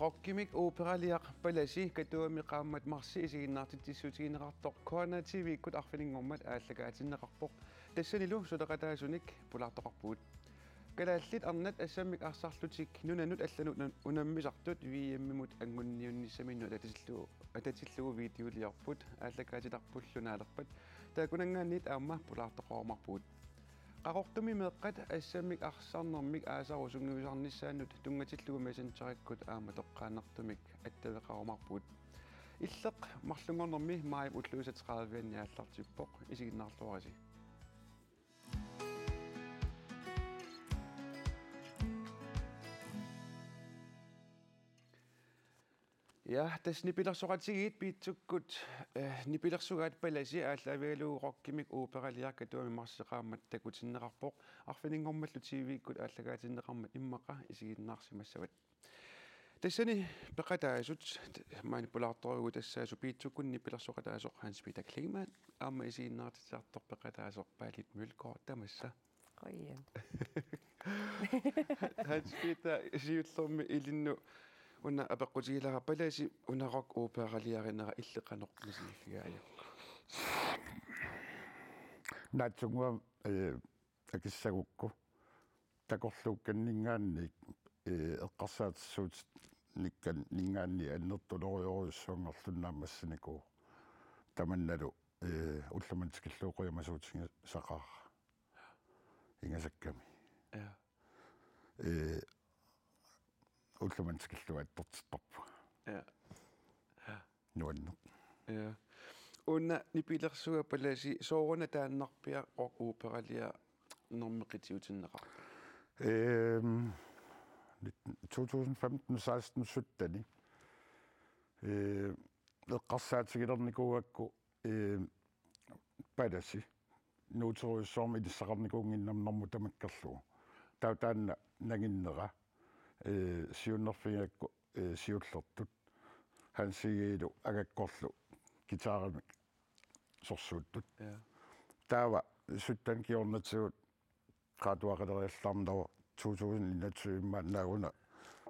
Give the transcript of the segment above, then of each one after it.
Rokkimik operaliaq palasi katuami qaammat marsi isiginnaartittissuutigineqartoq Corona TV kut arfiningormat aallakaatinneqarpoq tassanilu suleqataasunik pulartoqarpuut kalaallit arnat assammik aarsarlutik nunanut allanut unammisartut viimmimut angunniunnissaminu atatillugu videoliarput aallakaatitarpullunaalerpat taakunangaannit aamma pulartoqormarpuut qaqortumi meeqqat assammik arsarnermik aasarusunguisarnissaannut tungatillugu messengerikkut aama toqqaannertumik attaveqarumarpuut illeq marlungornermi maayim ulluusatqaavianni aallartippoq isiginnaarluarisi ja tas nipilersoqatigit piitsukkut nipilersugaat palasi aallavialugu rokkimik operaliaq katuami marseqaammat takutinneqarpoq arfiningormallu TV-kkut aallakaatinneqarmat immaqa isiginnaarsimassavat tassani peqataasut manipulaartorugu tassaasu piitsukkun nipilersoqataasoq Hans Peter Kliman aama isiginnaartitaartoq peqataasoq Paalit Mølgaard tamassa qoyen Hans Peter siullormi ilinnu una apeqqutigilaqa palasi unarok operaliarinera illeqanormisiifigaajukku natsungua akissagukku takorluukkanningaanni eqqarsaatsuut nikkan ningaanni annertuloriorussuungerlunnaammassaniku tamannalu ullumantikilluuquyamasuutiga saqaar ingasakkami ja ullumantikilluattortittarpu ja nuannu ja unna nipilersuga palasi sooruna taannarpia rock operalia normeqitiutinneqar 2015 16 17 eqqarsaatigilernikugakku palasi nuuteruissormi ilissaqarnikuunginnamnermu tamakkerlugu tautaanna naginnera siunnerfingakku siullertut hansigiilu agakkorlu gitaaramik sorsuuttut taava suttan kiornatsuut qaatuaqaleriallarndawa 2021 maannaaguna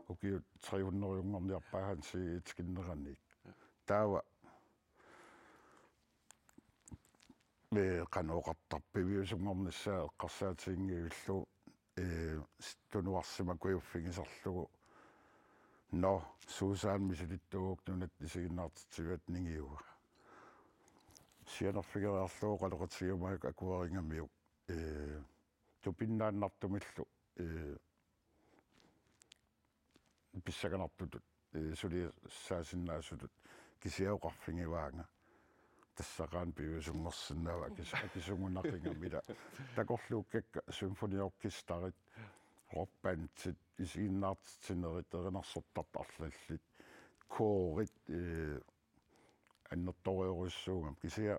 ukiut 300 jungerniarpaa hansigiit skinneranniik taava qanoqartarpiviusungornissaa eqqarsaatigingiullu tunuarsimakujuffigisarlugu no suusaanmisulittuguuk nunat isiginnaartitivat ningiuga sianerfigeriarlugu qaloqatigiumaak akuaringamiuk tupinnaannartumillu pissakanartutut suliassaasinnaasutut kisiauqarfingivaanga тассақаан пивисунгорсинаава акисунгуннартингамила такорлууккакка симфониоркестарит рокбандит исигиннаартитсинерит эринарсортарт арлаллит коорит аннерториоруссуугам кисиа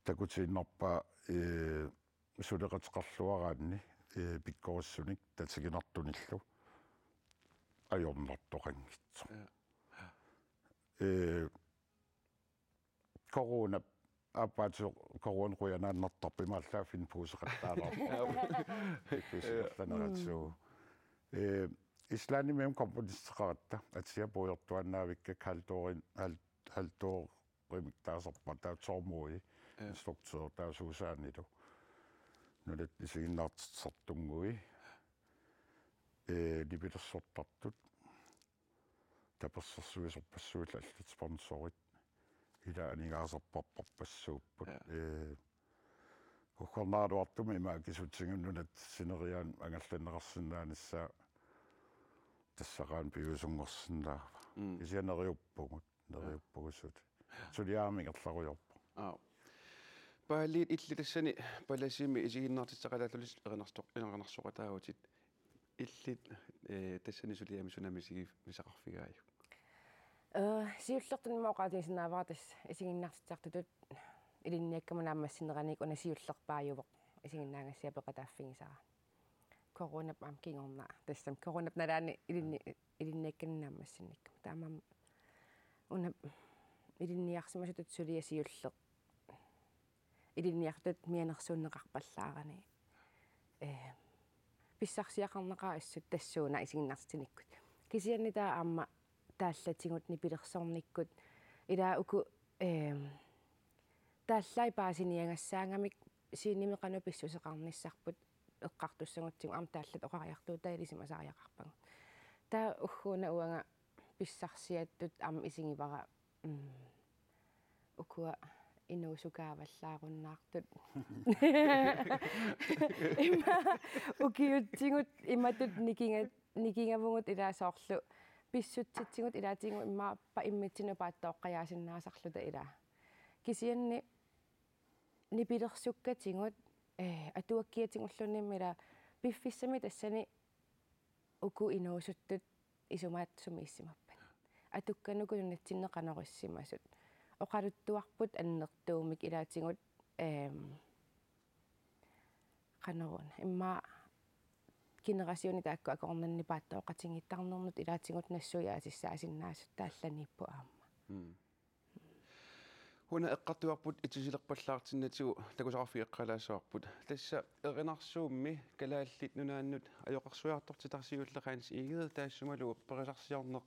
такутииннарпаа сулеқатеқарлуараанни пиккориссуник татигинартуниллу ajornartoqanngitso corona апаатсо коронруянааннартарпимааллаафин пуусеқаттаалаа кисиерланератсуу исланимем компонистеқаратта атсиа поёртуаннаавикка халтооримик таасарпа таутсоормуи инструктор таасуусаанилу нулат исигиннаартитсартунгуи либилерсортартут таперсерсуисорпассуила аллит спонсорит ila anigaasarparparpassuupпут куккорнааруартуми маакисутсигуннунат синериаан ангалланнеқарсиннаанissaa тассақаан пиусунгорсиннаава кисианериуппугут нериуппугуссут сулиаамигерларуйорпа паалиит иллитассани паласими исигиннаартиттеқалааллулис еринарсоқатаагутит иллит тассани сулиами сунамисигив мисақарфигаaju сиуллертунмаоqaатисинааваратас исигиннаартитсартутут илинниаккаманааммассинераник уна сиуллерпаажувоқ исигиннаагассиа пеқатааффигисара коронап аам кингорнаа тассам коронап налаани илинниакканнааммассинник таамам уна илинниарсимасутут сулия сиуллеқ илинниартут мианерсууннеқарпаллаарани писсарсиақарнеқаа иссут тассууна исигиннартиниккут кисианнита аама тааллатингут нипилерсорниккут илаа уку тааллай паасиниангассаангамик сииннимеқану писсусеқарниссарпут эққартуссагутсигу аама тааллат оқариартуута илисим асариақарпагу таа уггуна уанга писсарсиаттут аама исигивара укуа инуусукааваллааруннаартут има укиутсигут иматут никингавугут илаасоорлу писсутситсигут илаатингу иммааппа иммитсину пааттооққаяасиннаасарлута илаа кисианни нипилерсуккатингут атуаккиатингуллуниммила пиффиссами тассани уку инуусуттут исумаат сумииссимаппат атуккануку нунатсиннеқанеруссимасут оқалуттуарпут аннертуумик илаатингут qanaruna imma generasioni taakku akornanni paattooqatigittарнернут илаатингут нассуяасиссаасиннаасут таалланииппу аама Huna eqqartuarput itusilerpallaartinnatigu takusarfiiqqalaasuarput tassa erinarsuummi kalaallit nunaannut ajoqarsuiartortitarsiulleqaanis igid taassumalu perisarsiarneq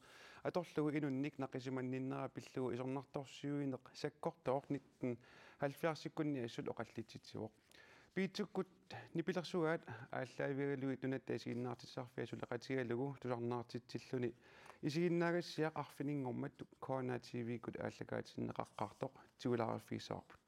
atorlugu inunnik naqisimanninnera pillugu isornartorsiuineq sakkortoornitten 70-sikkunni assut oqallitsitsivоq piitsukkut nipilersugaat ааllaavигалуит нунаттаасигиннаартиссаарфиасулеqatigalugu tusarnaartitsilluni isiginnaagassiaq arfininngormat corona tv kut aallakaatisinneqaqqartoq tiularaaffiisaarput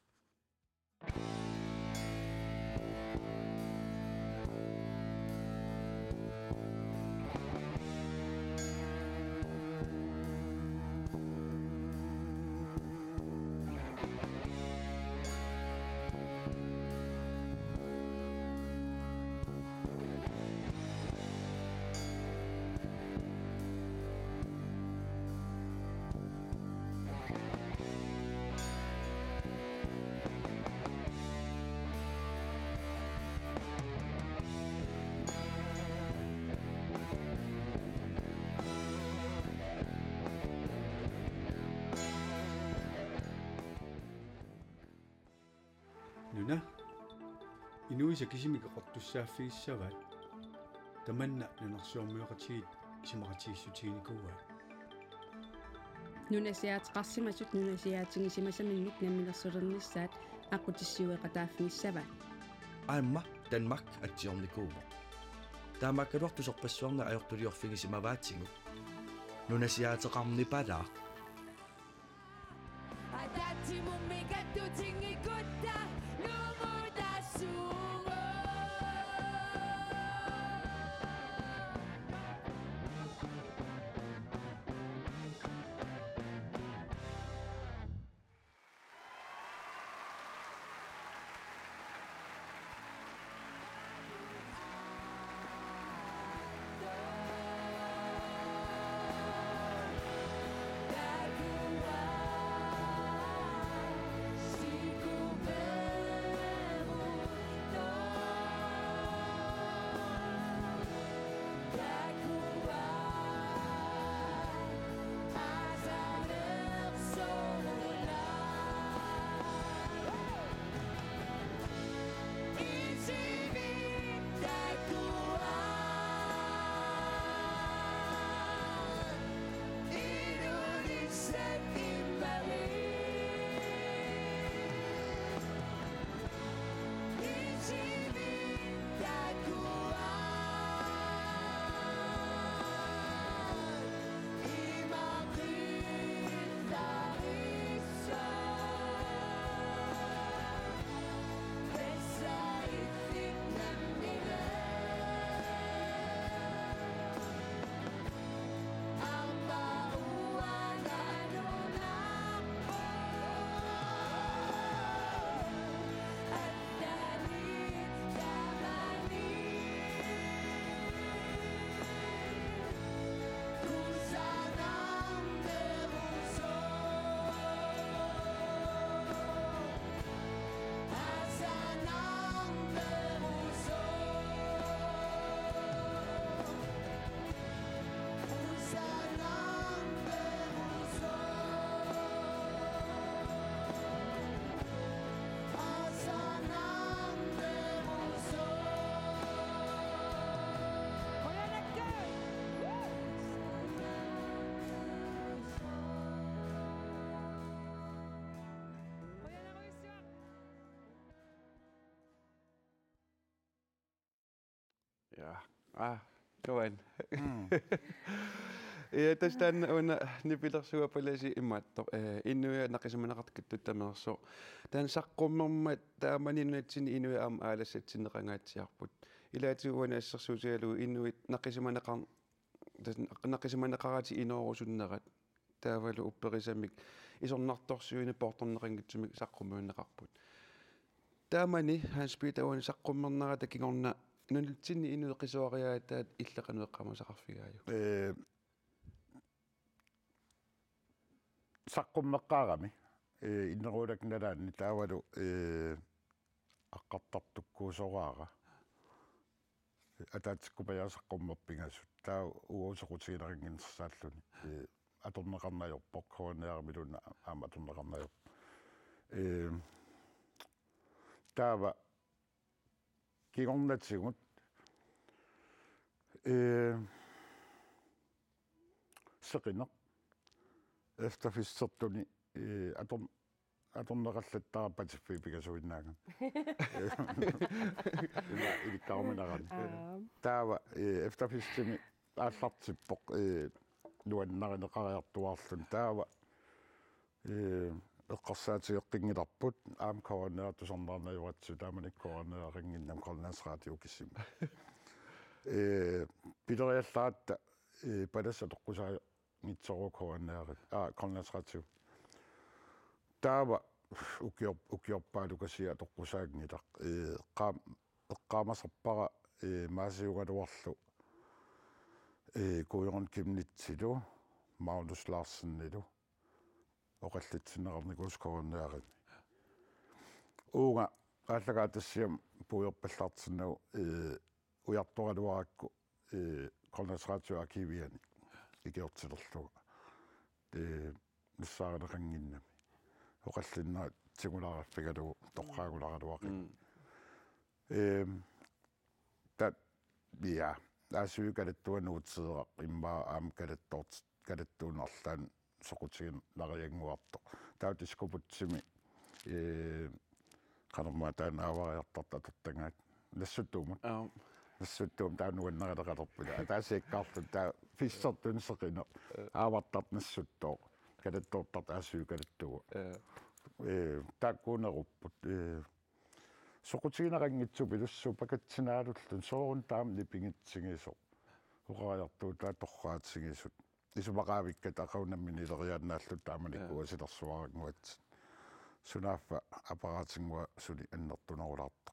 Nuna inuisa kisimikeqortussaaffigissavaat tamanna nunarsuarmiuqatiit isimaqatiissutiinikuuga nunasiaatqarsimasut nunasiaatigisimасаминнук наммилерсулернissaat аққутиссиуеқатааффигissavaat аамма Danmark атсиорникууво таамаккалуартусорпассуарна аёртулиорфигисимаваатсигу нунасиаатеқарнипалаа Tuan. Ja tästä on nipilärsua palasi immatto. Innuja naqisamanaqartkut tamerso. Tän saqqummerma taamaninatsin innuja am aalasatsin qangaatsiarput. Ilaatuuana assarsuusialu innuit naqisamanaqar naqisamanaqaraati inoorusunnerat. Taavalu upperisamik isornartorsuina portorneqanngitsumik saqqumuunneqarput. Taamani hanspitauani saqqummernerata kingorna nunutsinni inu qisuariaataat illeqanueqqamasaqarfigaaju. Saqqummeqqaarami inneruulak nalaanni taavalu aqqartartukkuusoraara ataatikkupajasaqqummerpingasut taa uusоqutigineringинерсааллуни аторнеқарнajorpoq коронеармилуна аама аторнеқарнajor таава кигорнатсигут сеқинеқ эфтафиссертуни аторнеқарлаттара патиффипигасуиннаага ила иликкаарминарани таава эфтафиссими ааллартиппоқ нуаннаринеқариартуарлун таава эққарсаатигеққингиларпут аам коронеартусарнаарнаюратсу тааманик коронеарингиннам коронеасраатиу киссима пилериалларатта паласа тоққусаа нитсору коронеари коронеасраатиу таава укиорпаалукасиа тоққусаагнилақ эққаамасарпара маасиугалуарлу куйорн кимнитсилу Magnus Larsen-нилу оқаллитсинеқарникуус коронеари уунга ааллагаатассиам пуйорпаллаартиннау уярторалуаракку коронеасраатиу аркивиани икиортилерлуга ниссааринеқангиннами оқаллиннера тигулаараффигалу тоққаагуларалуақи тат биа асуи калаттуануутсеэра иммаа аам калаттуунарлаан соқутигин нариангуарто таутискупутсими канармаа таанаавариартарта таттангаат нассуттуумат нассуттуум таануаннералеқалерпула атаасииккаарту таа фиссертун сеқине аавартарт нассуттоо калаттууртарт аасуи калаттугу тааккуунеруппут соқутигинерангитсу пилуссу пакатсинаалуллун соорун таам нипингитсигисо уқариартуу таа торраатсигисут исумақаавиккат ақаунамминилериааннааллут тааманиккуа силерсуарагнуат сунааффа апараатингуа сули аннертунерулаарта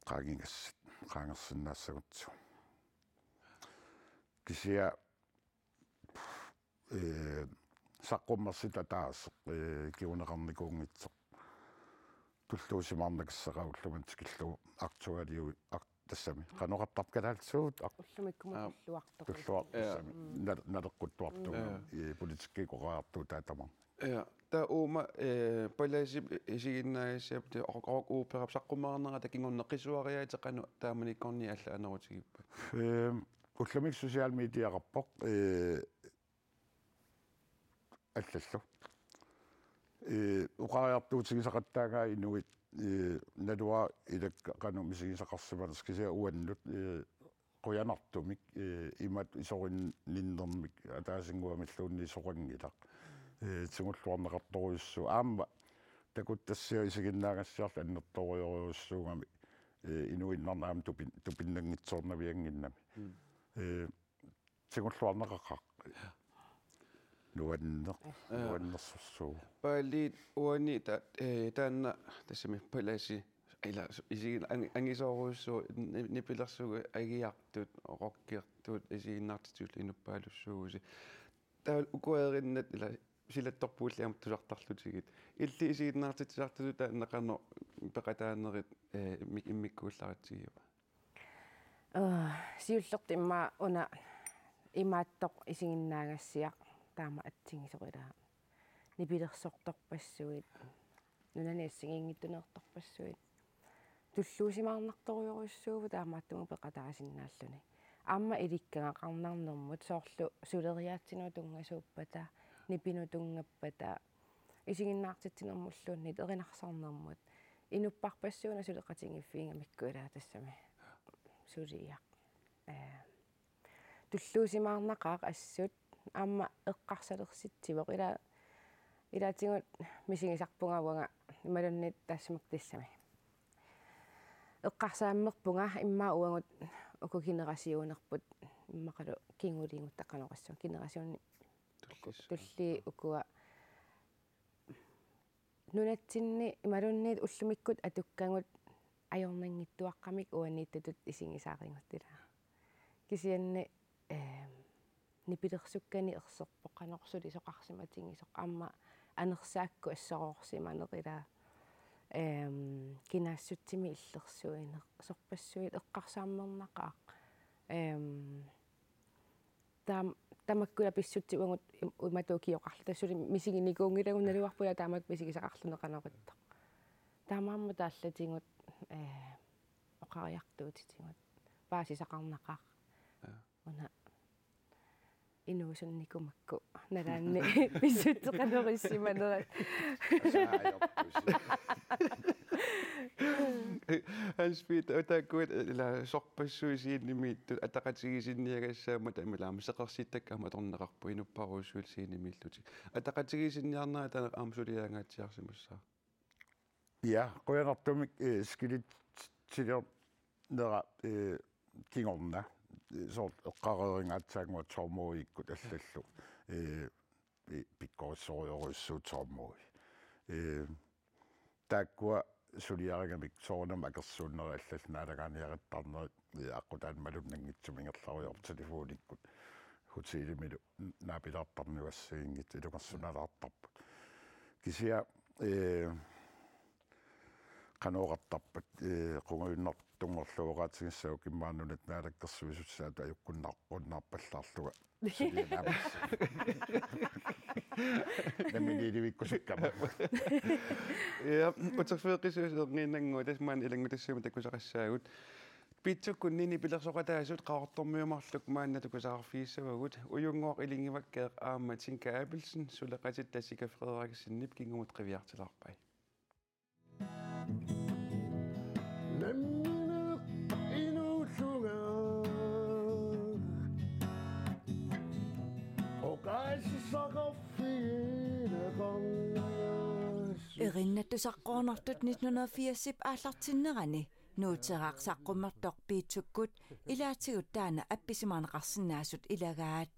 qaangingassat qaangersinnaassagutsu kisia saqqummersita taas kiuneqarnikuungitsoq tulluusimaarnakissaqaullumant killu aktualiu тассами каноқартарт калаалсуут уллумиккумуллуартоқ туллуартассами налеққуттуартуга политикки қораартуу таатамар та ума паласи исигиннаагиссиап те орок ууперап саққумаарнера такингорнеққисуариаатеқану тааманиккорни алла анерутигиппа уллумик социал медиақарпоқ аллаллу уқариартуутигисақаттаагаа инуит налуа илаккану мисигисақарсимана скисиа уаннут қуянартумик имат исоринниннэрмик атаасингуамиллуунни соқангилақ тигуллуарнеқарторуйуссу аама такуттассиа исигиннаагассиарла аннерторуйоруйуссуугами инуиннарнаам тупиннангитсоорнавиангиннами тигуллуарнеқақақ нуаннерсуссуу палит уани таанна тассами паласи ила исигин ангисооруссуу нипилерсуга агиартут ороккиартут исигиннаартитул инуппаалуссууси таа укуэриннат ила силатторпууллиам тусартарлутигит илли исигиннаартитсартуту тааннеқарно пеқатаанерит иммиккуулларатсигиуа сиуллерт имма уна имааттоқ исигиннаагассиақ таама атсигисоқилаа нипилерсорторпассуит нунаниассигингиттунеэрторпассуит туллуусимаарнарторуйоруссууву таамааттугу пеқатаасиннааллуни аама иликкагақарнарнэрмут соорлу сулериаатсинуу тунгасууппата нипинутунгаппата исигиннаартитсинермуллуунни эринарсарнэрмут инуппарпассууна сулеқатингиффиинга миккуилаа тассами сулиақ туллуусимаарнақаақ ассут аама эққарсалерситсивоқ илаатингут мисигисарпунгавага ималунниит таассамак тиссами эққарсааммерпунга иммаа уангут укукинерасиунерпут иммақалу кингулиингут таққанеқассуу кинерасиунни тулли укуа нунатсинни ималунниит уллумиккут атуккангут ajornanngittuaqqamik uaniittutut isingисаарингуттила кисианни нипилерсуккани ерсерпоқ канорсули соқарсиматингисоқ аама анерсаакку ассороорсиманерила кинаассутсими иллерсуинер сорпассуит эққарсааммернақаақ тамаккула писсутси уангут уматуу киоқарлу тассули мисигиникуунгилагунналуарпула таамак мисигисақарлунеқанеқутто таамаамма тааллатингут оқариартуутитингут паасисақарнақаақ уна инуусунникумакку налаанни писсутеқанериссиманерат Hans-Peter utaakuit ila sorpassuisiinimiittut ataqatigisinniagassaamat amalaama seqersittakkaama torneqarpu inupparuussuulsiinimilluti ataqatigisinniarnaa taneq aamsuliaangaatsiarsimussaa Ja, qoyanartumik skilit siler nera kingorna sort eqqareeringaatsaangua tormuikkut allallu pikkorissoriorussuut tormui taakkua suliaringamik soornam akersuunneri allalnaalaгаaniarittarneri aqutaanmalunnangitsumingerlarior telefonikkut hutiilimilu naapilaartarniuassiingit iluqersunalaartarput kisia qanoqartarpat qunguinnertungerluoqaatigissagu kimmaannunat naalakkersuisutsaatu ajukkunnaaqqunnarpallaarluga naminiilivikkusikkama ja uterfeeqisuuserniinangua tasmaan ilangutassuma takkusaqassaagut pitsukkun pilersoqataasut qaortormiumarluk maannatukusaqarfiissavagut ujungoq ilingivakkeeq aamma Tinka Abelsen suleqatit Lassika Frederiksen kingumut qiviartilarpai Erinnatusaqquarnartut 1980 ааллартиннерани нуутераақсаққуммертоқ пиитсуккут илаатигут таана апписимаанеқарсинаассут илагаат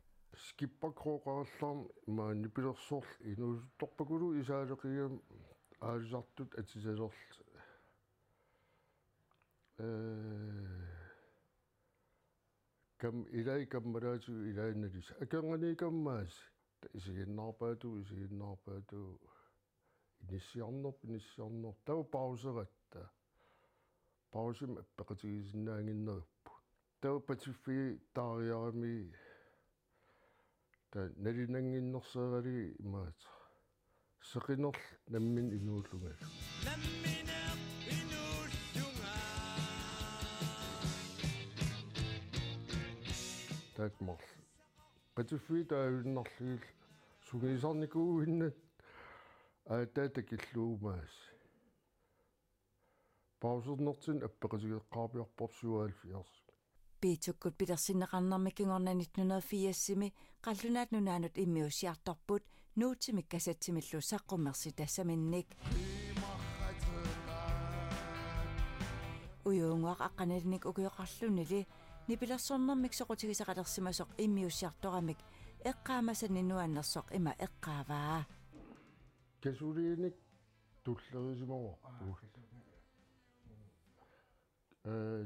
скиппакрооқараллаарми маани пилерсоорл инуусутторпакулу исаалеқигам аалисартут атисалерл кам илай каммалаату илаанналис аканганикаммаас исигиннаарпаату иниссиарнер тау паусератта паусим аппеқатигисиннаангиннеруппу тау патиффи таариарами та налинангиннерсерали имаат сеқинерл наммин инууллунгалу такмарл патиффи таавиннарлигил сугисарникууиннат аатаатакиллуумаас паусернертин аппеқатигеққарпиарпорсуаалфиарс пиитсуккут пилерсиннеқарнарми кингорна 1980-ми қаллунаат нунаанут иммиусиарторпут нуутимик касатсимиллу саққуммерси тассаминник уюунгуақ аққаналиник укиоқарлунили нипилерсорнэрмик соқутигисақалерсимасоқ иммиусиарторамик эққаамасанни нуаннерсоқ има эққааваа касулииник туллерисимава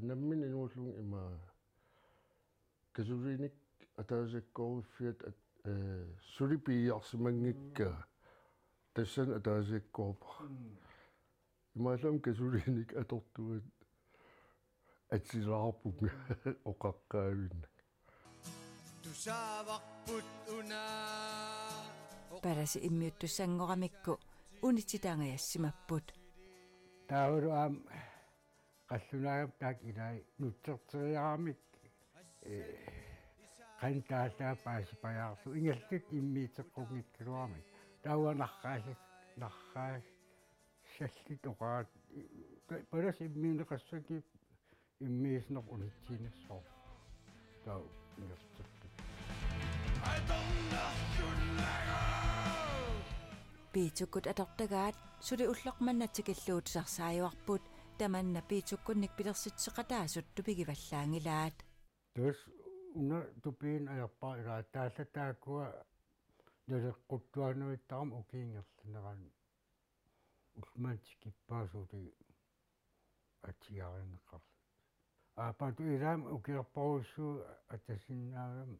наммин инууллун има касулииник атаасаккоориффиат сулипииарсимангикка тассан атаасаккоорпа имаалам касулииник атортуат атсилаарпунга оқаққаавинна тусааварпут уна параси иммиуттуссангорамикку унититаангаяссимаппут тауру аам қаллунаагап таак илай нутсертериарамик qantaallaa paasipajаарlu ingallut immiiteqqungikkiluarmi tauanarraasik narraas sallit oqaat palas immiineqassaki immiisner unittiinassor тау ингертэртут Piitsukut atortagaat suli ullormannatsikilluut sarsaayuarput tamanna piitsukkunnik pilersitseqataasut tupigivallaangilaat тус уна тупиин аярпаа илаа тааллатааккуа налеққуттуануиттарам укиингерлинеран улмаантикиппаасули атиаринеққарлу аапаату илаам укиерпоруссуу атасиннаавам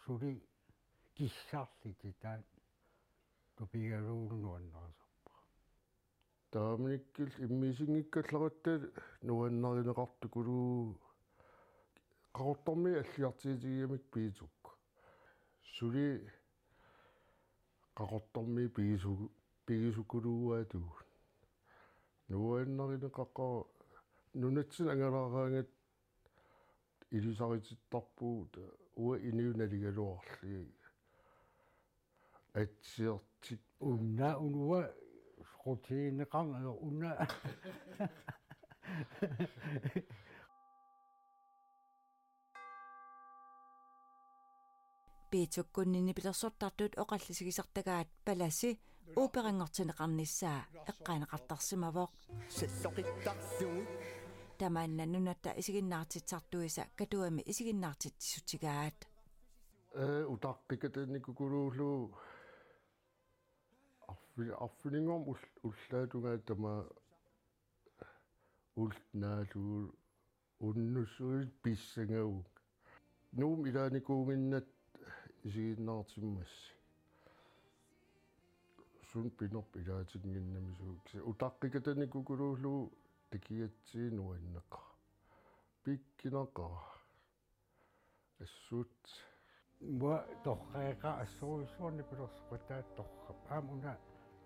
сули киссаарлити таа тупигалуулнуаннерасарпа таамниккил иммисингиккалларуттал нуаннаринеқартукулуу qaqortormi аллиартиитигиамик piitsuk suli qaqortormi pigisukuluuaatu nuannarineqaqqara nunatsin angalaraangat ilisaritsittarpuut uа iniunaligaluarli atsiartik унна унуа скутиинеқарна унна piitsukkunnini pilersortartut oqallisigisartagaat palasi uuperingortineqarnissaa eqqaaneqartarsimavoq tamaanna nunatta isiginnaartitsartuisa katuami isiginnaartitsutigaat utaqqikatanikukuluullu arfilingorm ullaatungaa tama ulnaaluu unnussuit pissangau nuum ilaanikuunginnat isiginnaartimmassi sun pinorp ilaatinginnamisuukse utaqqikatanikukuluullu takiatsiinuanneqa pikkineqa assut mua torreeqa assuruissuarni pilersuqataat torrap aamuna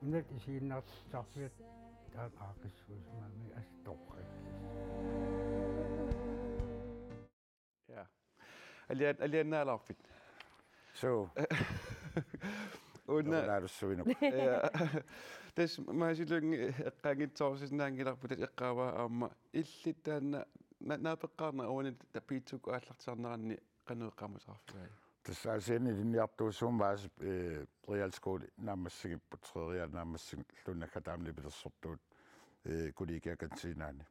unat isiginnaartitsarfiat taam aaqissuismaami as torreeq Ja. Aliannaalarpit. So. Unna naarussuvinu. Ja. Täs maasilung eqqaangitsoorsisinnaangilarput eqqaavaa aamma illitaanna naapeqqaarna uunit tapiitsuk aallartiarneranni qanueqqaamusarfigai. Tassaasiini linniartuussuum vaas realskole naammassigipput real naammassing lunnakataamni pilersortuut kuliikiakansiinaani.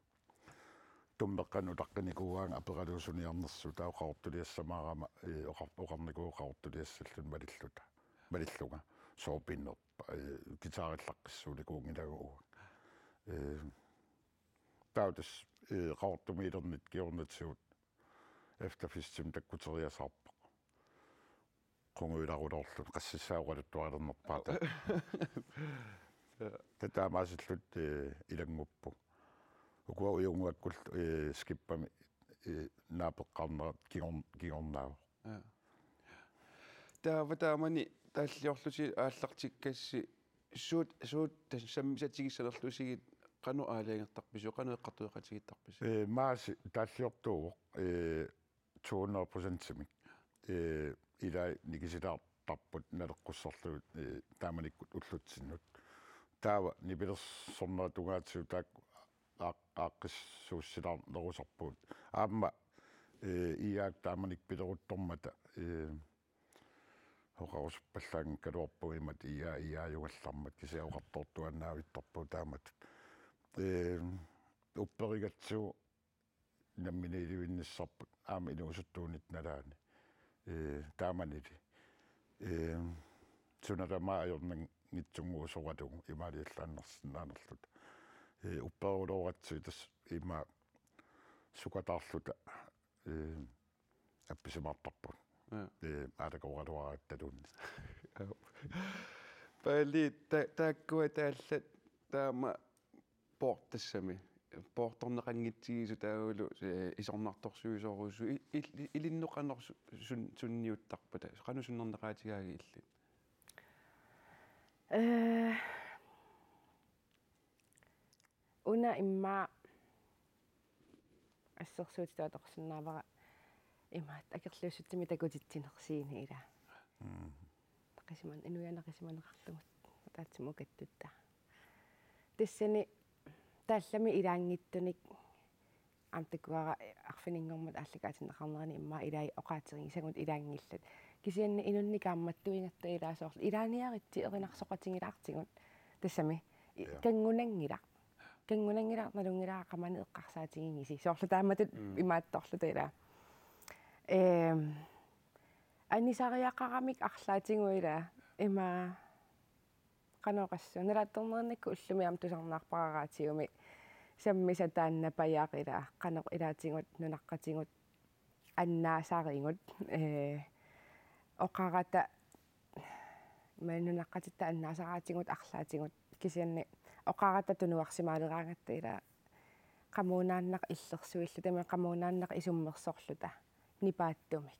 Tummeqqanu taqqinikuugaanga aperaluusuniarnersu tauqartuliassamaarama oqarnikuuqartuliassallun malilluga soopinnerpa gitaarillaqqissuulikuungilaguu tautas qaartumiilernit kiornatsuut efterfissim takkuteriasarpa qunguilarulorlu qassissaarualuttualernerpaata tataamaasillut ilanguppu ukua uyunguakkul skippami naapeqqarnerat kigornaavu taamani тааллиорлути ааллартиккасси суут саммисатигиссалерлусигит qanu aalaingерtarpisu qanu eqqartueqatigittarpisu maaси тааллиортууво 200% илай никисилаартарпут налеққуссарлугут тааманиккут уллутсиннут таава нипилерсорнератугаатсуу таак ааққиссууссилаарнерусарпуут аама иаак тааманик пилеруттормата hoqaruspallaan kaluarpugimat iaajugallarmat kisiauqartortuannaavittarpu taamat upperigatsuu namminiilivinnissarput aama inuusuttuunit nalaani taamanili sunalamaa ajornan ngitsunguusoratugu imaaliallaannersinaanerlut upperuloratsu tas ima sukataarluta appisimaartarput аатакоораluaraattalun пали тааккуа тааллат таама порттассами порторнеқангитсигису таагулу исорнарторсуисорусу илинноқанерсу сунниуттарпата қану суннернеқаатигааги илли уна имма ассерсуутитаатарсинаавара имаат акерлуусутсими такутитсинерсиини ила такисиман инуянақисиманеқартугут таатсиму каттутта тассани тааллами илаангиттуник амтакуара арфинингормат ааллакаатиннеқарнерани имма илаи оқаатеригисагут илаангиллат кисианни инунникаамматтуингатта илаасоорлу илааниаритти эринарсоқатингилаартигут тассами кангунангилар налунгилаа қамани эққарсаатигингиси соорлу тааматут имаатторлута илаа аннисариақарамик арлаатингуила има каноқассу налаатторнерникку уллумиам тусарнаарпарараатигуми саммиса тааннапаяақила канеқ илаатингут нунаққатингут аннаасарингут оқарата манунаққатитта аннаасараатингут арлаатингут кисианни оқарата тунуарсимаалераангатта ила qammuunaannaq иллерсуиллу тама qammuunaannaq isummersорлута нипааттумик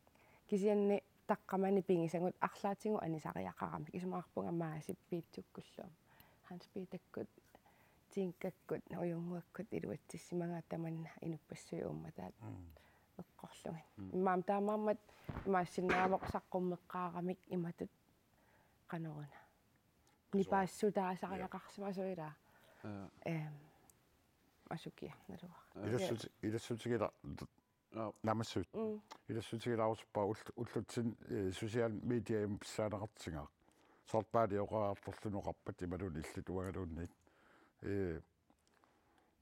кисианни таққамани пингисангут арлаатингу анисариақарамик исумаарпунга маасиппиитсуккуллуам ханспитаккут тинкаккут уюнгуаккут илуатсиссимагаа таманна инуппассуи уумматаат эққорлугин имаам таамааммат имаассиннаавоқ саққуммеққаарамик иматут каноруна нипаассутаасариақарсимасуила асукия налуа илассутигила намассут илассутигилаарусуппаа уллутсин социал медиаим писсаанеқартингаа сорпаали оқаартерлунеқарпат ималун иллит уагалуунниит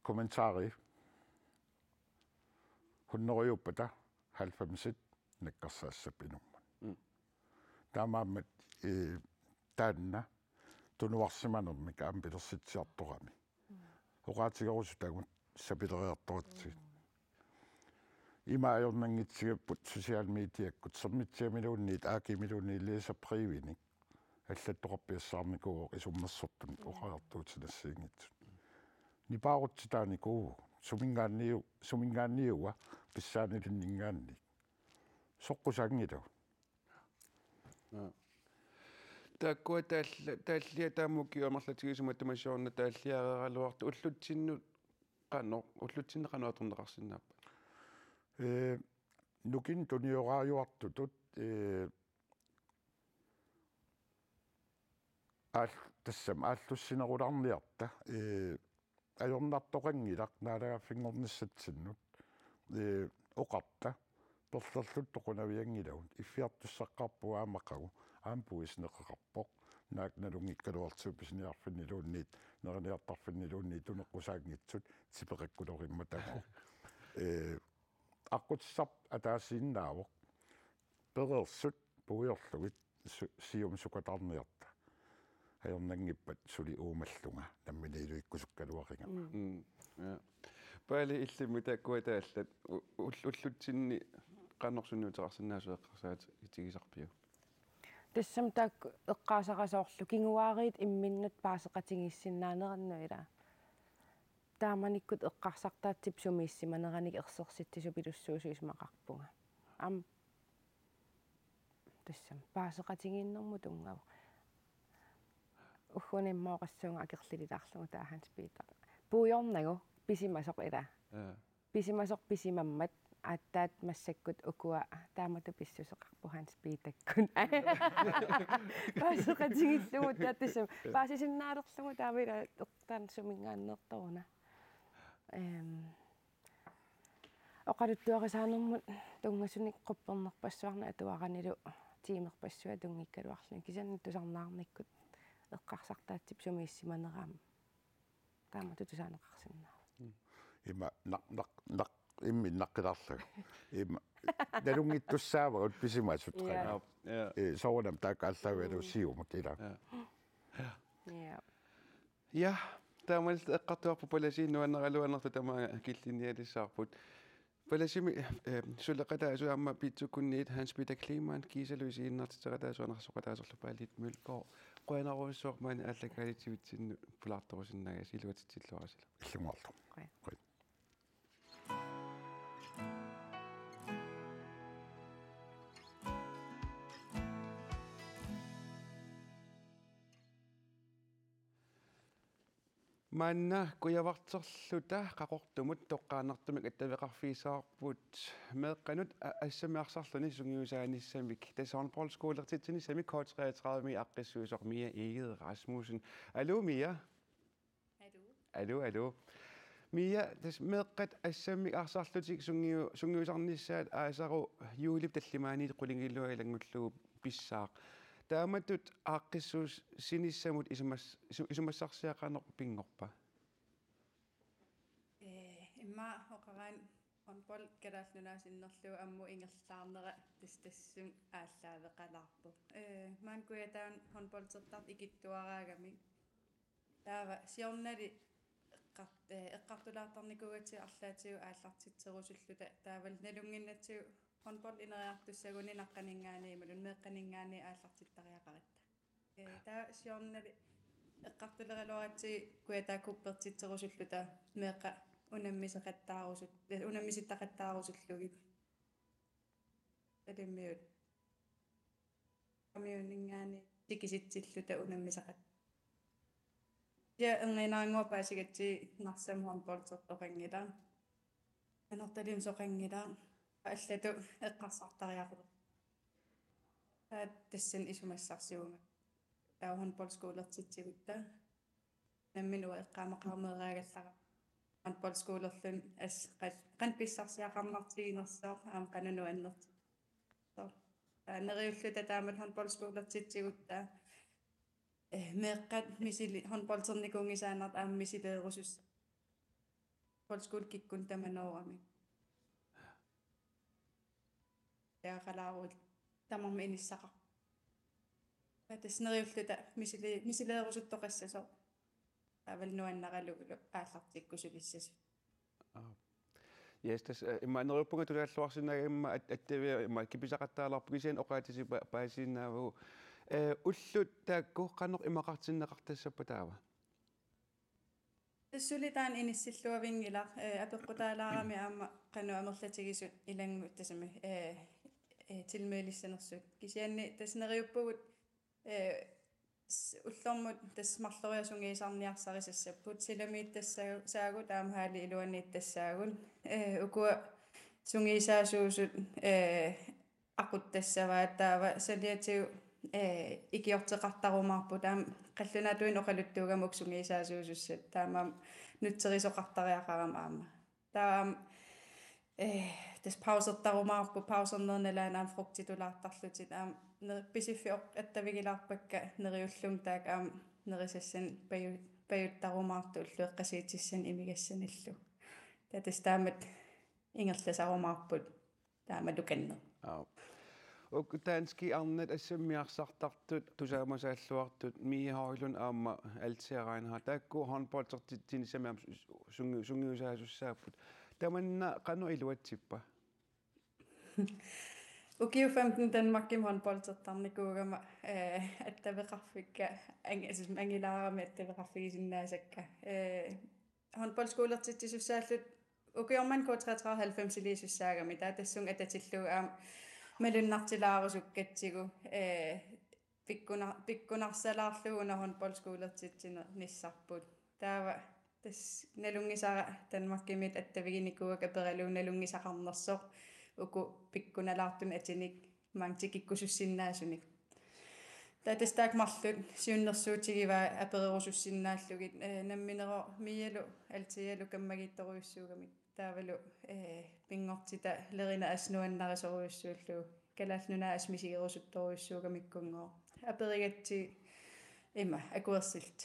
комментари хуннериуппата 90 наккарсаассаппинумман таамааммат таанна тунуарсиманермик аам пилерситсиарторами оқаатигерусу тагун сапилериарторатсиг има аёрнангитсигаппут социал медиаккут сэрмитсиамилуунниит аакимилууннииллиса привиник аллаттоқарпиассаарникуу исуммерсортун оқаартуутинассиингитсут нипаарутситааникуу сумингаанниуа писсаанилиннингаанни соққусаангилу таккуа тааллиа таамукки амерлатигисума тамассуарна тааллиареералуарту уллутсиннут қано уллутсиннеқануаторнеқарсинааппа нукин туниорааюартутут тассам ааллуссинеруларниарта ajornartoqanngilaq naalaгаффингорниссатсиннут оқарта перлерлут тоқунаviangilagun иффиартуссаққарпу аамақагу аампуиснеқақарпоқ наакналунгиккалуартуу писниарфиннилуунниит нерниартарфиннилуунниит тунеққусаангитсут типеқаккулоримма тамо аққутсап атаасииннаавоқ перерсут пуйорлугит сиум сукатарниарта ajornangippat suli uumallunga nammineiluikkusukkaluaringa паали иллимми таккуа тааллат уллутсинни qannersunnuuteqarsinnaasueqqarsaat итигисарпиу тассам таак эққаасарасоорлу кингуаариит имминнут паасеқатингиссиннаанераннуила тааманиккут эққарсартаатсип сумииссиманераник ерсерситтису пилуссуусуисмақарпунга ам тассам паасеқатингииннэрму тунгава ухуниммаоқассуунга акерлилилаарлугу тааханс питер пуйорнагу писимасоқ ила писимасоқ писимаммат ааттаат массаккут укуа таамату писсусеқарпу ханс питаккун паасеқатингиллугу тааттасам паасисиннаалерлугу таавила эқтаан сумингааннерторуна оқалуттуарисаанермут тунгасуник қуппернерпассуарна атуаранилу тиимерпассуа тунгиккалуарлун кисанни тусарнаарниккут эққарсартаатсип сумииссиманераама таамату тусаанеқарсиннаа има нақ имми наққиларлага има налунгиттуссаавагут писимаасутреа соорнам таакааллавалу сиумак ила я таамал эққартуарпу паласииннуаннералуаннерту тамаа киллиниалиссаарпут паласими сулеқатаасуамма питсуккунниит Hans Peter Kleemann кисалуисииннартитератаасуанерсоқатаасорлу паалит мулкоо қуанарувиссуармаани ааллакаалитивитсинну пулаарторусиннагас илуатитсиллуарасила иллунгорлу манна куявартерлута қақортумут тоққаанартумик аттавеқарфиисаарпут меэққанут ассамиарсарлуни сунгиусааниссамик тасаан Paul скуулертитсини сами K33 аққиссуусоқ Mia Egede Rasmussen алло Mia алло Mia des meqqat assammi arsarlutik sungiusarnissaat aasaru juulip tallimaani qulingillua ilangullugu pissaaq taamatut aaqqissuus sinissamut isumassarsiaqaneq pingorpa имма оқаран онпол калааллунааsinnerlugu амму ингерлаарнера тастассун ааллаавеқалаарпу маан куятаан хонполтертарт икиттуараагами таава сиорнали эққартулаартарникугати арлаатигу ааллартитсерусуллута таавал налунгиннатсигу хонпол инериартуссагуни наққанингаанеималун меққанингаани ааллартиттариақаритта таа сиорнали эққартулералуаратси куятаакуппертитсерусуллута меққа унаммиситтақаттаарусуллуги талиммиут камиунингаани тикиситсиллута унаммисақат я энгинаангуапаасигатси нарсам хонполтертоқангила анерталим соқангила аллату эққарсартариақулу тассин исумассарсиунга таа хонполскуулертитсигутта намминуа эққаамақармераагаллара хонполскуулерлун ас qan писсарсиақарнартигинерсоо аам qanunu аннерти нериуллута таамал хонполскуулертитсигутта меққат мисили хонполтерникунгисаанерт аам мисилеерусус хонполскуул киккун таманоорами яақалаарут тамарми иниссақар таснериуллута мисилеерусуттоқассасо авал нуаннаралугулу ааллартиккусулиссасу Yes, tas immaneruppunga tulaаллуарсинаагамма аттавиа имма киписақаттааларпу кисиан оqaатиси паасииннааву уллут таакку qannoq имақартиннеқартассаппа таава тассулитаан иниссиллуавингила апеққутаалаарами аама qanu амерлатигисут илангу тасами тилмеилиссанерсут кисианни таснериуппугут уллормут тассмарлориасунгиисарниарсарисассаппут силамииттассаагу таамаали илуаннииттассаагун укуа сунгиисаасуусут aquttassavaat taava saliatiu ikiorteqartarumаарpu taam qallunaatuin oqaluttuugamuk sungiisaasuusussat taamaam nutserisoqartariaqaram aama taam tas pausertarumаарpu pausernernalaanaam fruktitulaartarlutit aam pisiffi attavigilaarpakka neriullum taak aam nerisassan pajuttarumaartu ullueqqasiitissan imigassanillu tatas taamat ingerlasarumaarput taamalukanner Ukutaanski arnat assammiarsartartut tusaamasaalluartut miihaarlun aamma altiaraanha taakku hornboltertinisamaam sungiusaasussaaput tamanna qanu iluatsippa Ukiu 15 Danmarkim håndboldtertarnikuugama attaveqarfikka angilaarami attaveqarfigisinnaasakka håndboldskolertittisusaallut ukiorman K93 ilisussaagami taatassun atatilluga aam malunartilaarusukkattigu pikkunarsalaarluguna håndboldskolertittina nissarput taava tas nalungisara Danmarkimit attaviginikuuga peraluun nalungisaqarnersoq uku pikkunalaartun atinik maangtikikkusussinnaasunnik taatas taakmarlut siunnersuutigivaa apererusussinnaalugit namminero mialu altialu kammagittoruissuugamik taavalu pingortita lerina asnuannarisoruissuullu kalaalnuna asmisigerusuttoruissuugamikkunngoo aperigatti imma akuersilt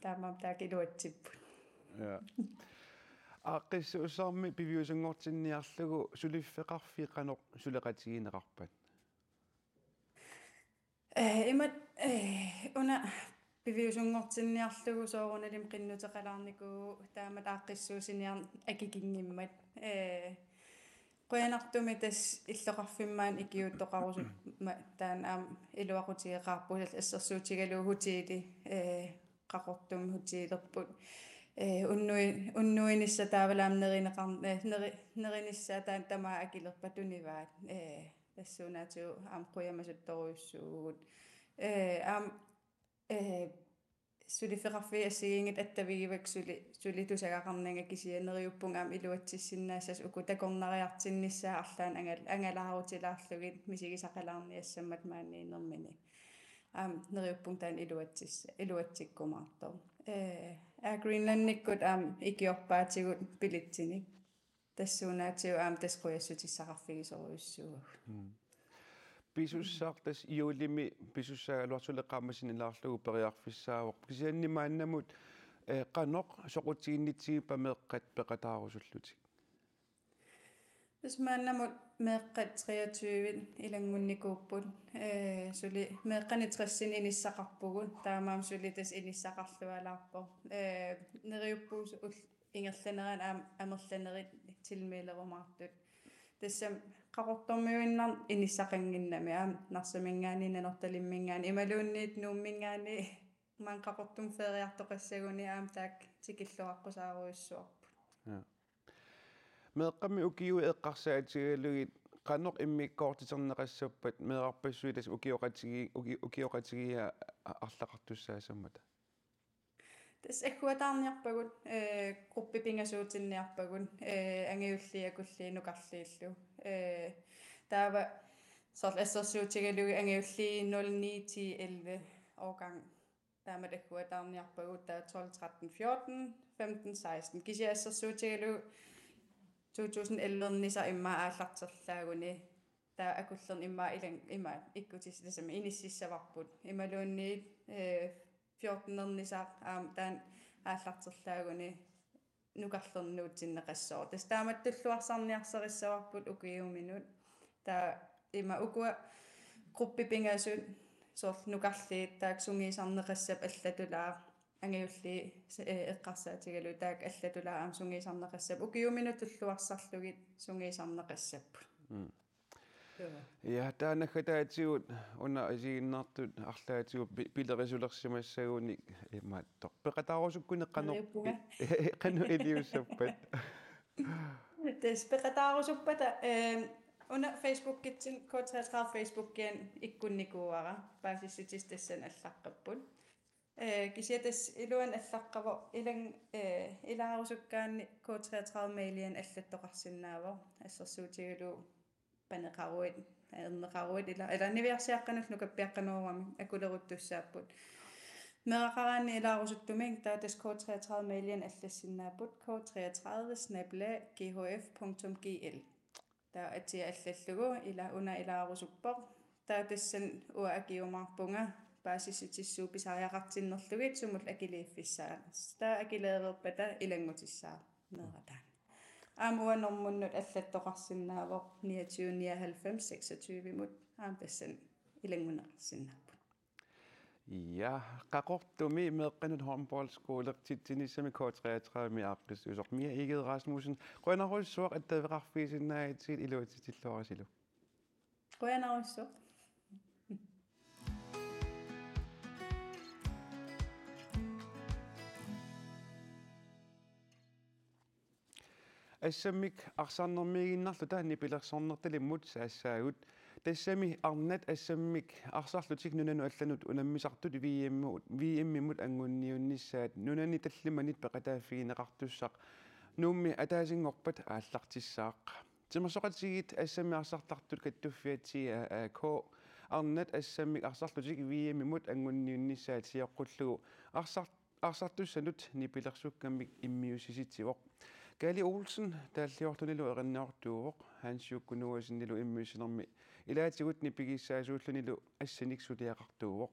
taamaam taakiluatsipput ja aqissu usarmi piviusungortinniarlugu suliffeqarfiqanoq suleqatigineqarpat imma una piviusungortinniarlugu soorunalim qinnuteqalaarniku taamat aaqqissuusiniarn akikingimmat qoyanartumi tas illoqarfimmaan ikiuttoqarusut taan aam iluaqutigeqaarpusal assersuutigalu hutiili qaqortum hutiilerput unnuinissa taavalaam nerinissa taan tamaa akilerpatunivaat tassuunaatiu aam quyamasuttoruissuugut aam sulifeqarfi assigiingit attavigivak sulitusagaqarnanga kisianeriuppungaam iluatsissinaassas uku takornariartinnissaa arlaan angalaarutilаарlugit misigisaqalaarniassammat maanniinermini aam neriuppung taan iluatsikkumaartor Greenlandikkut ikiorpaatigut pilittinik tassuunaatiu tasquyassutissaqarfigisoruissugu Pisussaartas iulimi pisussaagaluartuleqaammasin ilaarlugu periarfissaavoq kisiannimaannamut qanoq soqutiginnitsigippa meeqqat peqataarusullutik Tasmaannamut meeqqat 23 ilangunnikuupput suli meeqqani 30 inissaqarpugut taamaam suli tas inissaqarlualaarpo neriuppuus ingerlaneran amerlanerit tilmiilerumaartut тассам qaqortormiuinnar inissaqanginnami narsamingaani nanortalimmingaani imaluunniit nuummingaani maan qaqortum feeriartoqassaguni taak tikilluaqqusaaruissuarpu meeqqami ukiu eqqarsaatigalugit qanoq immikkoortiterneqassappat meeqarpassui tas ukioqatigia арлақартуссаасаммата tas akkuataarniarpagut gruppipingasuutinniarpagut angiulliakulli nukarliillu taava sort assersuutigalugi angiulli 09-11 årgang taamat akkuataarniarpagut taa 12 13 14 15 16 kisiassersuutigalugi 2011 nisa immaa aallarterlaaguni taa akullern immaa ikkutis tasama inississavarput imaluunniit 14 taan aallarterlaaguni nukarlernuutsinneqassoo tas taamattulluarsarniarserissavaarput ukiuminut taa ima ukua gruppipingasut sort nukarliit taak sungiisarneqassap allatulaa angiulli eqqarsaatigalu taak allatulaa sungiisarneqassap ukiuminut tulluarsarlugit sungiisarneqassappu ja taanagataatigut una asiginnartut арлаатигу пилерисулерсимассагуни имаатто пеқатаарусуккуни қану илиуссаппат тэс пеқатаарусуппата una Facebook-kitsin K33 Facebook-kien ikkunnikууара paasissitis tassan аллаққаппут кисиатас илуан аллаққаво илан илаарусуккаанни K33 mailien аллаттоқарсинаава ассерсуутигалу панеқаруит эрнеқаруит ила ниверсиаққанут нукаппиаққанууами акулерутtussааппут мерақараани илаарусуттумик таатас K33 mailien аллассиннааппут k33@ghf.gl таа ати аллаллугу ила уна илаарусуппоқ таатассан уа акиумаарпунга паасиссутиссуу писариақартиннерлугит сумул акилииффиссаа таа акилеерерпата илангутиссаа мератаа амуанормуннут аллаттоқарсинаавоқ 29 26 мут tassan илангунеқарсинааппут ja qaqortumi meeqqanut håndboldskolertittinissami K33 miaqqissuusoq Mia Eged Rasmussen qoyanarussuaq attaveqarfiisinnaagitiit iluutitilluarasilu qoyanarussuq ассаммик арсаарнэрмигиннарлу таанни пилерсорнерталиммут саассаагут тассами арнат ассаммик арсаарлутик нунану алланут унаммисартут вииммимут ангунниунниссаат нунани таллиманит пеқатааффигинеқартуссақ нуумми атаасингорпат ааллартиссаақ тимасоқатигит ассами арсартартут каттуффиатсиа ко арнат ассаммик арсаарлутик вииммимут ангунниунниссаат сиоққуллугу арсартуссанут нипилерсуккаммик иммиусиситсивоқ Gali Olsen тааллиортунилу эриннаортууоқ хаансиуккунуасиннилу иммиусинерми илаатигутни пигиссаасууллунилу ассаниксулиақартууоқ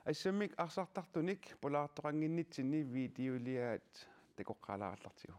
ассаммик арсартартуник полаартоқангиннитсинни видеолиаат такоққалаарлартигу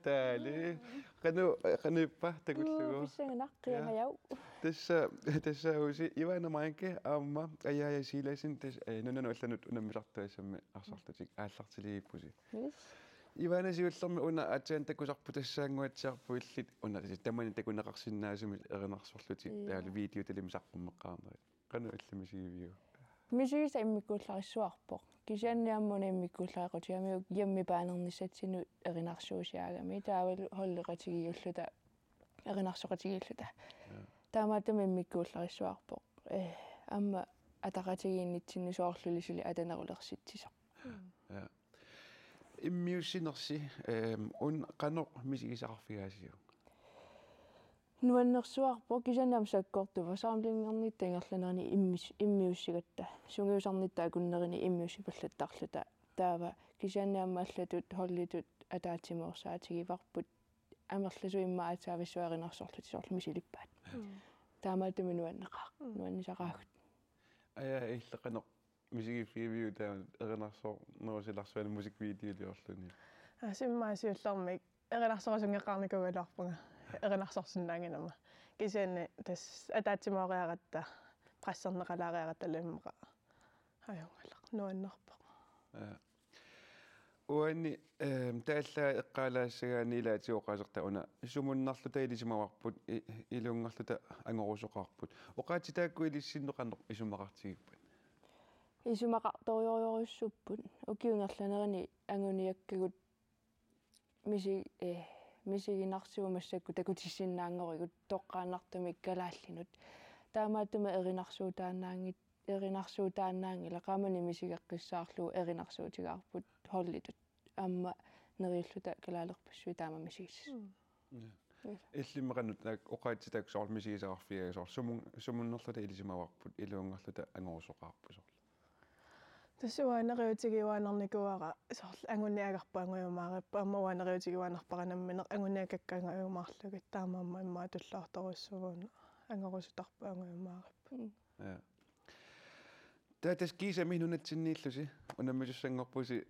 Täällä. Kanuppa takullugu. Pissanganaqqiyangajau. Tässä uusi Ivana Mainke amma aja siiläisin tässä nunnan ollanut unammisartuissamme arsarlutik aallartiliippusi. Ivana siullermi una atsaantakusarpu tassaanguatsiarpuillit una tamani takunaqarsinnaasumi erinarsorluti taali videotelimisarpummeqqaarneri. Qanu allamisiiviu. Misiisa immikkuullarissuarpoq. Kisianniammuni immikkuullariqutiamiu yammi paanernissatsinu erinarsuusiaagami taawal holleqatigiulluta erinarsoqatigiulluta. Taamaatami immikkuullarissuarpoq. Amma ataqatigiinnitsinnu soorlulisuli atanerulersitsisoq. Ja. Immiussinersi un qanoq misigisarfigaasiu. Nuannersuarpoq kisianniam sakkortuva saamlingernitta ingerlanerni immiussigatta. Sungiusarnitta akunnerini immiussipallattarluta. Taava kisianniamma allatut hollitut ataatimuorsaatigivarput amerlasu imma atsaavisuarinarsorluti soorlumisilippaat. Taamaatami nuannisaqaagut. Aja illeqanoq misigifiiviu taa erinarsoor nuusilarsuani musikvideoliorluni. Simmaasiullermik erinarsorasungeqqarnikugularpunga erinarsorsinnaanginama. Kisianni tas ataatimuoriaqatta prassernеqalaariaqattalimmeqa ajungallaq nuannerpoq. Uanni taalla eqqaalaassagaani ilaatiuqaaserta una sumunnarluta ilisimavarput ilungarluta angorusoqarput. Oqaatitaakku ilissinneqarneq isumaqartigippat. Isumaqartorioriorussupput ukiungerlanerini anguniakkagut misiginarsuumassakku takutissinnaangorigut toqqaannartumik kalaallinut taamaattuma erinarsuutaannaangila qaamani misigeqqissaarluu erinarsuutigaarput hollitut amma neriulluta kalaalerpassui taama misigis. Illimmeqannut oqaatitaak soor misigisarfiga soor sumunnerluta ilisimavarput iluungerluta angorusoqarpusor. Tassuaaneriutigiuaanernikuara soorl anguniagarpa angujumaarippa amma uaaneriutigiuaanarparanammineq anguniakakkaangaumaarlugit taamaamma immaa tullaortorussuguuna angorusutarpa angujumaarippa. Ja. Tätäs kiisami nunatsinniillusi unammisussanngorpusi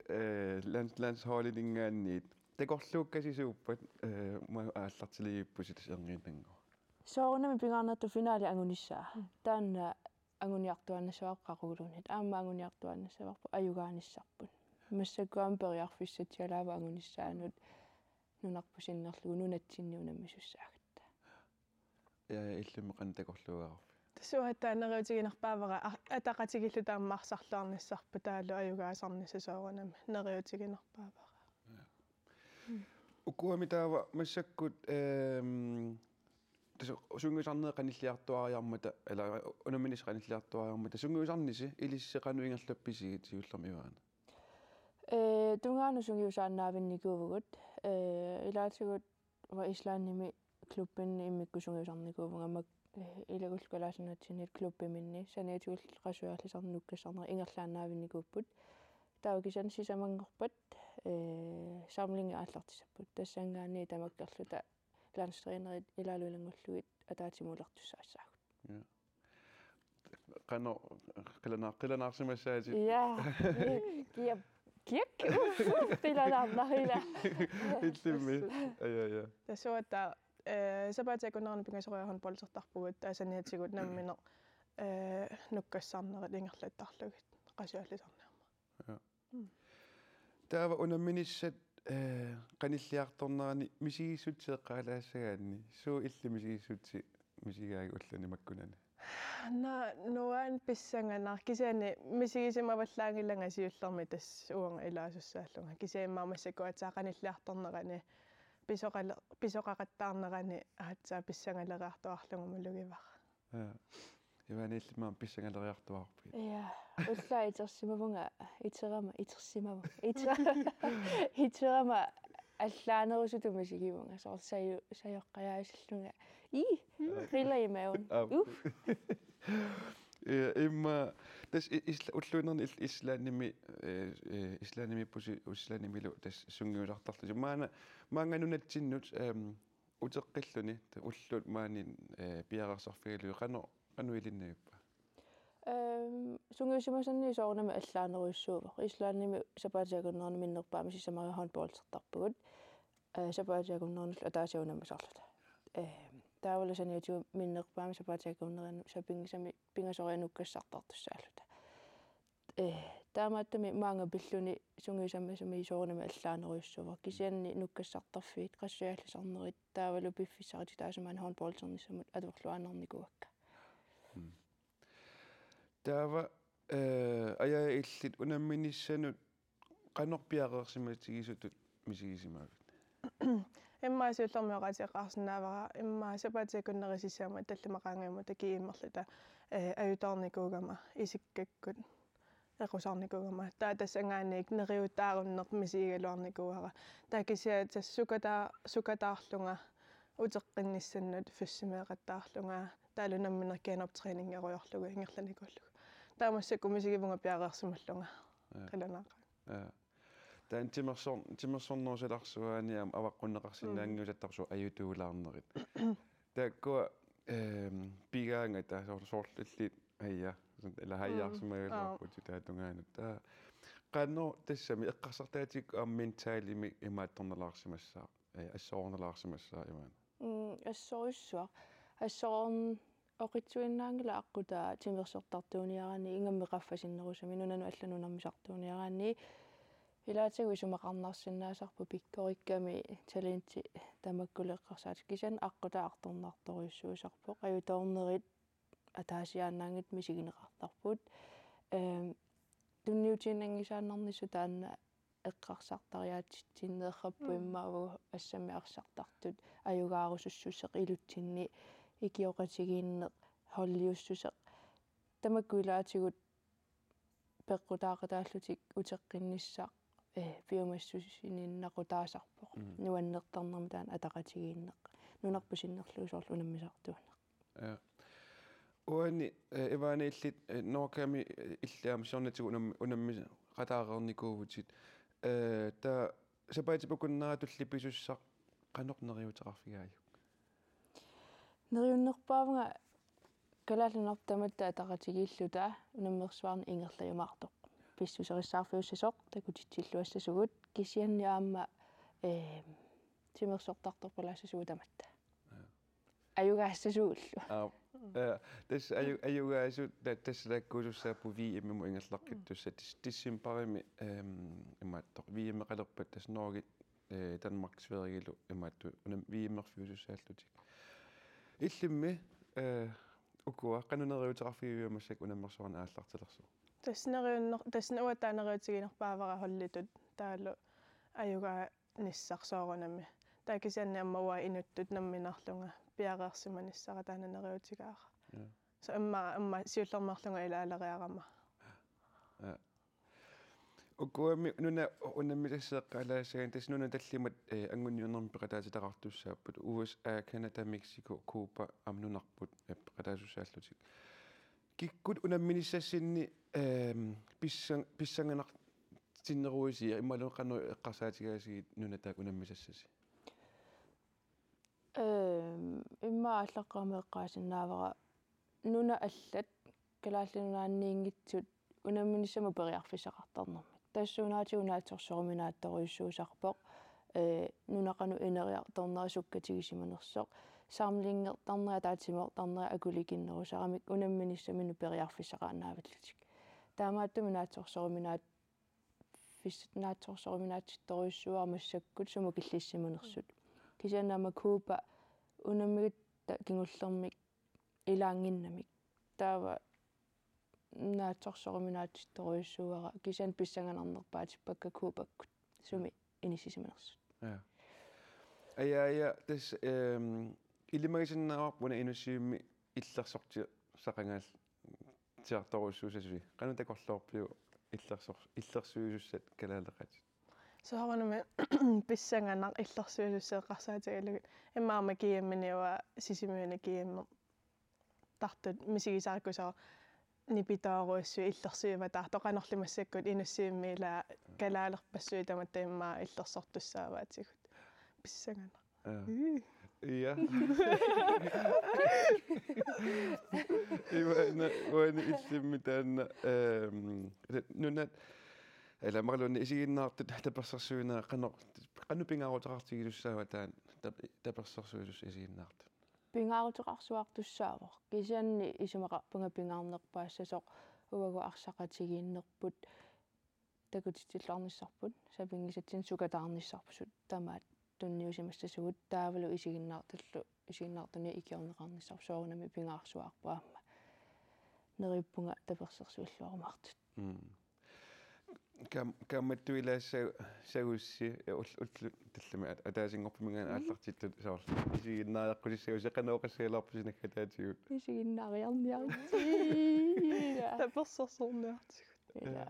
landshollingaanniit takorluukkasisuuppat ma aallartiliippusi tas erniinnangor. Soorunami pingaarnertu finaali angunissaa. Taanna anguniartuannassuaqqaqulunit aamma anguniartuannassavarpu ajugaanissarpun. Massakku amperiarfissatialaava angunissaanut nunarpusinnerlugu nunatsinni unammisussaagatta. Ja illimmeqan takorluugaarfi. Tassuattaaneriutiginarpaavara ataqatigillu taammarsarluarnissarpu taallu ajugaasarnissa soorunami neriutiginarpaavara. Ukuami taava massakkut sungiusarneeqanilliartuariarmata ala unaminisqanilliartuariarmata sungiusarnisi ilisseqanuingerlappisi tiullermivaana. Tungaanu sungiusaannaavinnikuuvugut ilaatigut va islaannimi klubbinni immikkusungiusarnikuuvunga mak ilagul kalaasanatsinit klubbiminni saniatiul qasuarlisarnukkassarner ingerlaannaavinnikuupput taukisan sisamangorpat samlinga aallartisapput tassangaanni tamakkerluta landstrænerit ilaaluilangulluit ataatimuulertussaassaagut. Ja. Qano qilanaarsimassaati. Ja. Kiek. Tilalaarnarila. Illimmi. Ja. Tassuatta sabaatiakunnerni pingasoriarhun polsertarpugut taasaniatigut nammineq nukkassarnerit ingerlattarlugit qasuallisarnerma. Ja. Taava unamminissat qanilliartornerani misigissuteeqqaalaassagaanni suu illimisigissuti misigaagi ullani makkunani. Nuan pissanganar kisiani misigisimavallaangillangasiullermi tas uanga ilaasussaallunga kisiimmaamassakku ataaqanilliartornerani pisoqaqattaarnerani ahatsaa pissangaleriartuarlunga mulugivar. Ja. Ivani illimaam pissangaleriartuarpi. Ja. Ulla itersimavunga iterama allaanerusutumusigivunga soor sajoqqajaasillunga rilla i maven. Imma tas ulluinerni islaanimi pusi uslaanimilu tas sungiusartarlu maanganunatsinnut uteqqilluni ullut maanin piaqarsarfigalu qanu ilinnaguppa. Sungiusimasanni soornami allaaneruissuuvoq islaannimi sapaatiakunnerni minnerpaami sisamaria handballsertarpugut sapaatiakunnernerlu ataasiunammasarluta taavalasaniutu minnerpaami sapaatiakunnerinu sapingisami pingasorianukkassartartussaalluta таамааттами маанга пиллуни сунгисаммасами соорнами аллаанеруйуссува кисианни нуккассартарфиит qassуяаллисарнерит таавалу пиффиссарити таасамаан хаунболлсерниссамут атуарлуанерникуакка таава ая иллит унамминиссанут канорпиареерсиматигисутут мисигисимаагут иммаасиуллэрмиоqatiqaarsinnaavara иммаасапаатикуннерисиссаама талламақаангиума такииммерлута аютаарникуугама исиккаккут эқусаарникуугама таатассангааник нериутааруннер мисигалуарникууара таакисиа тассукатаарлунга утеққинниссаннут фуссимеэқаттаарлунга таалунамминеркианерп тренингеруйорлугу ингерланикууллугу таамассакку мисигивунга пиареерсималлунга қиланаақа таан тимерсорнерусаларсуааниам аваққуннеқарсинаангиусаттарсу аютуулаарнерит тааккуа пигаанга таасоорлуллит айя ила хайяарсимагалуарпут таатунгаанут таа qanno тассами эққарсартаатик ментаалими имаатторнелаарсимассаа ассоорнелаарсимассаа имаана ассоруссуа ассоорн оқитсуиннаангила аққутаа тимерсортартууниарани ингаммеқаффасиннерусами нунану алланунармисартууниарани илаатигу исумақарнаарсинаасарпу пиккорикками таленти тамаккулеққарсаат кисан аққутаа арторнаарторуйуссуусарпоқ аюторнерит атаасиаанаангит мисигинеқартарпут тунниутиинангисааннарнису таанна эққарсартариаатитсиннеерраппу иммааву ассами арсартартут аюгаарусуссусеқ илутсинни икиоқатигииннеқ холлиуссусеқ тамаккуилаатигут пеққутаақатааллутик утеққиннissaақ пиумассусининнақутаасарпоқ нуаннертарнерми таан атақатигииннеқ нунарпусиннерлуусоорлу унаммисартуунеқ уани ивааниллит норками иллаам сорнатигу унамми qataareernikuvutит та сапаатипукуннера туллиписуссақ qanoqneriuteqarfigaaju нериуннерпаавнга калаалунартаматта атақатигииллута унаммерсуарни ингерлаюмаартоқ писсусерissаарфиуссасоқ такутитсиллуассасугут кисианни аама тимерсортарторпалаассасугу таматта аюгаассасууллу тас аюгаасут тассалаккуусуссааппу виимму ингерлаққиттуссат тиссимпарими имааттоқ вииммеқалерпат тасноргит Danmark Sverigelu имаатту унам вииммерфиусуссааллутик иллимми укуа канунериутерарфигиумассак унаммерсуарна ааллартилерсу таснауатаанериутигинерпаавара холлитут таалу аюга ниссарсоорунами таакисианни аммауа инуттут намминарлунга пиареерсиманиссара таананериутигаара со амма сиуллермарлунга илаалериарама укуами нуна унаммилассеэккалаасаан тас нуна таллимат ангунниунерми пеқатаатитақартуссааппут USA Canada Mexico Cuba амнунарпут пеқатаасуссааллутик киккут унамминиссассинни писсанганар тиннеруисия иммалуққану эққарсаатигаасигит нуна таак унаммисассаси имма аллаққармеэққаасиннаавара нуна аллат калааллинунаанниингитсут унамминиссаму периарфисақартарнэрмит тассуунаатигунаатсорсоруминаатторуйуссуусарпоқ нунақану инериар торнерисуккатигисиманерсоқ саамлингертарнера таатимеор тарнера акуликиннерусарамик унамминиссамину периарфисақаанааваллутик таамааттуминаатсорсоруминаат фисснаатсорсоруминаатситторуйуссуармассаккут суму киллиссиманерсут кисианаама Куба унаммигитта кингуллермик илаангиннамик таава наатсорсоруминаатситторуйуссуара кисиан писсанганарнерпаатиппакка Кубаккут суми инисисиманерсут ая тас илимагисиннааварпуна инуссиимми иллерсорти сақангаал тиарторуйуссуусасуи канутакорлоорпиу иллерсуисуссат калаалеқат соорнаме писсанганар иллерсуисуссеэқарсаатагалугут имаама киамминиуа сисимуина киамме тартут мисигисааркусаа нипитааруиссу иллерсуива таартоқанерлимассаккут инуссииммила калаалерпассуи таматта иммаа иллерсортуссааваатигут писсангана Ja. Iwana illimmitаанна нунат эла марлунни исигиннаартут таперсерсуинаа qanu pingaarutaqartigilусsaава таан таперсерсуилус исигиннаартут pingaarutaqarsuartussaavoq kisianni исумақарпунга pingaarnerpaaссасоқ уагу арсақатигииннерпут такутитиллаарниссарпут сапингисатсин сукатаарниссарпусут тамаат тунниусимассасугут таавалу исигиннаарталлу исигиннаартуни икиорнеқарниссар соорунами пингаарсуаарпаама нериппунга таперсерсуиллуарумартут камматтуилаассаа сагусси уллу таллами атаасингорпумингаан ааллартиттут саорл исигиннааеққулиссагу сеқанооқассаалаарпусинакка таатигут исигиннаариарниартига таперсерсорниартигут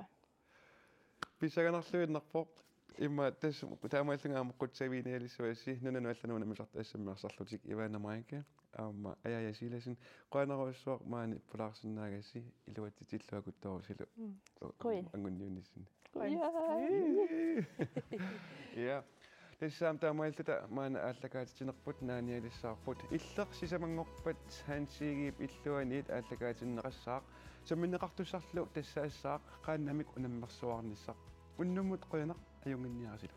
писаганарлуиннарпоқ имма тас таамааллунгаамоққутсавиниалиссуасси нунануаллануна мисартаассаммиарсарлутик иваанамаанка аама аяясиласин қуанаруиссуақ маани пулаарсинаагасси илуатитиллуакуттоорусилу ангунниунниссин я тассаам таамааллута маана ааллакаатитинерпут нааниалиссаарпут иллеқ сисамангорпат хансигиип иллуаниит ааллакаатиннеқассаақ самминеқартуссарлу тассаассаақ qaannamik унаммерсуарниссақ уннумут қуянақ аюнгинниарасилу